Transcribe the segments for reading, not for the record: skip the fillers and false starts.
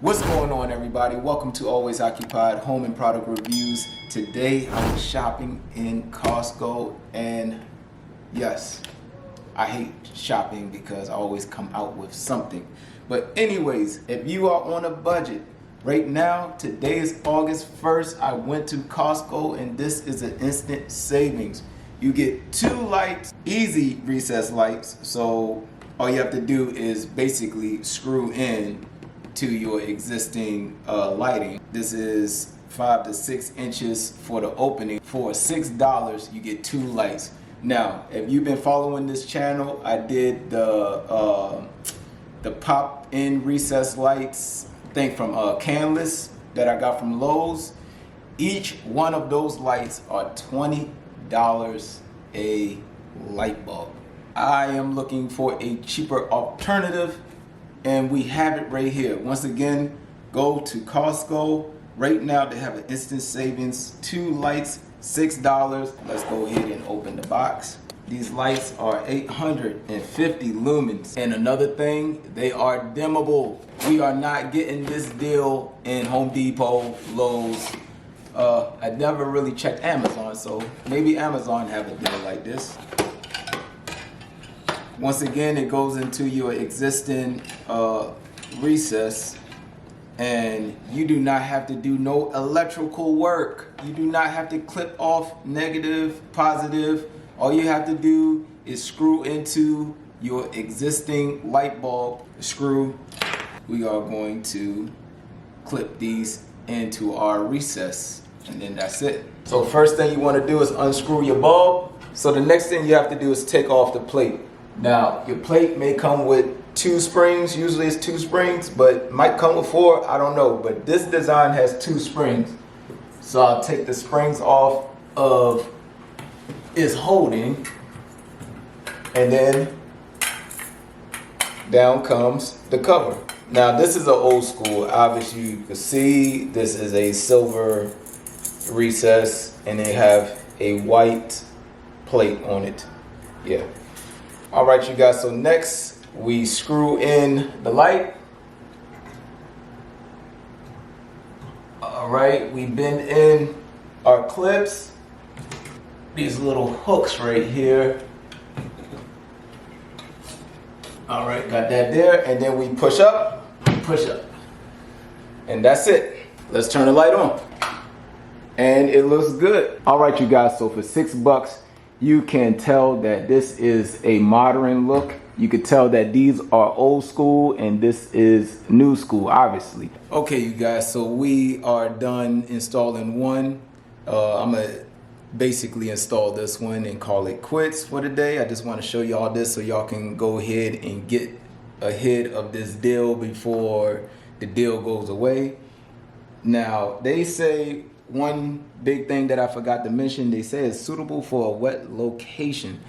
What's going on, everybody? Welcome to Always Occupied Home and Product Reviews. Today I was shopping in Costco, and yes, I hate shopping because I always come out with something. But anyways, if you are on a budget, right now, today is August 1st, I went to Costco and this is an instant savings. You get 2 lights, easy recessed lights, so all you have to do is basically screw in to your existing lighting. This is 5 to 6 inches for the opening. For $6, you get 2 lights. Now, if you've been following this channel, I did the pop-in recessed lights thing from Canvas that I got from Lowe's. Each one of those lights are $20 a light bulb. I am looking for a cheaper alternative, and we have it right here. Once again, go to Costco right now. They have an instant savings. 2 lights, $6. Let's go ahead and open the box. These lights are 850 lumens. And another thing, they are dimmable. We are not getting this deal in Home Depot, Lowe's. I never really checked Amazon, so maybe Amazon have a deal like this. Once again, it goes into your existing recess, and you do not have to do no electrical work. You do not have to clip off negative, positive. All you have to do is screw into your existing light bulb screw. We are going to clip these into our recess, and then that's it. So first thing you want to do is unscrew your bulb. So the next thing you have to do is take off the plate. Now, your plate may come with 2 springs. Usually it's 2 springs, but might come with 4. I don't know. But this design has 2 springs. So I'll take the springs off of its holding, and then down comes the cover. Now, this is an old school. Obviously, you can see this is a silver recess, and they have a white plate on it. Yeah. All right, you guys, so next we screw in the light. All right, we bend in our clips, these little hooks right here. All right, got that there, and then we push up, and that's it. Let's turn the light on, and it looks good. All right, you guys, so for $6, you can tell that this is a modern look. You could tell that these are old school and this is new school, obviously. Okay, you guys, so we are done installing one. I'm gonna basically install this one and call it quits for today. I just want to show y'all this so y'all can go ahead and get ahead of this deal before the deal goes away. Now, they say one big thing that I forgot to mention, they say it's suitable for a wet location.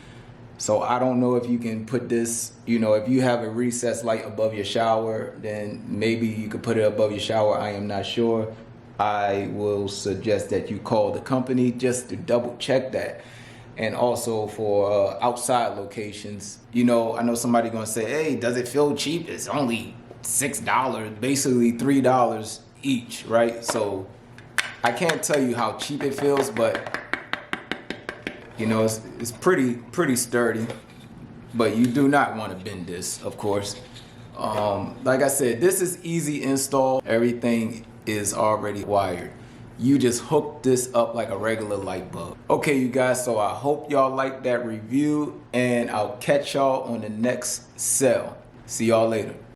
So I don't know if you can put this, if you have a recessed light above your shower, then maybe you could put it above your shower. I am not sure. I will suggest that you call the company just to double check that. And also for outside locations, I know somebody gonna say, hey, does it feel cheap? It's only $6, basically $3 each, right? So I can't tell you how cheap it feels, but it's pretty sturdy. But you do not want to bend this, of course. Like I said, this is easy install. Everything is already wired. You just hook this up like a regular light bulb. Okay, you guys, so I hope y'all like that review, and I'll catch y'all on the next sale. See y'all later.